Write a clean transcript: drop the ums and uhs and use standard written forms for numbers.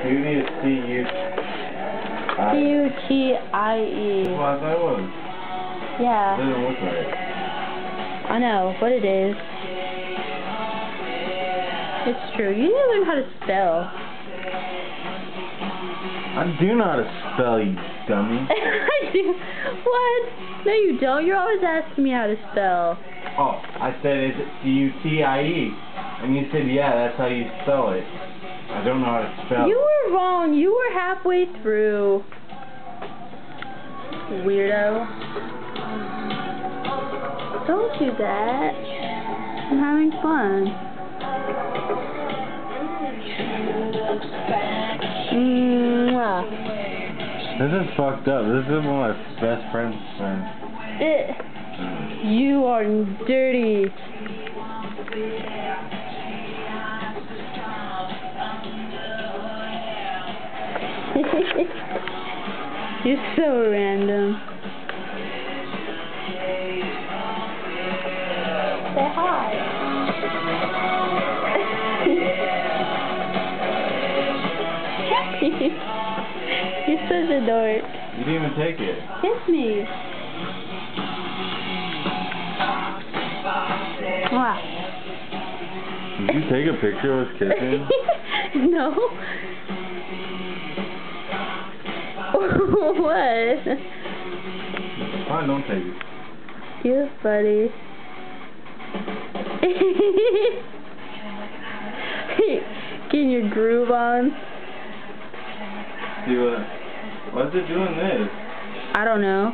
Cutie is C-U... C-U-T-I-E. Well, I thought it was. Yeah. It doesn't look right. I know, but it is. It's true. You need to learn how to spell. I do know how to spell, you dummy. I do. What? No, you don't. You're always asking me how to spell. Oh, I said it's C-U-T-I-E. And you said, yeah, that's how you spell it. I don't know how to spell. You were wrong. You were halfway through. Weirdo. Don't do that. I'm having fun. Mwah. This is fucked up. This is one of my best friends' friends. You are dirty. You're so random. Say hi. You're such a dork. You didn't even take it. Kiss me. Wow. Did you take a picture of us kissing? No. What? Fine, don't take it. You're funny. Getting your groove on. See what? Why's it doing this? I don't know.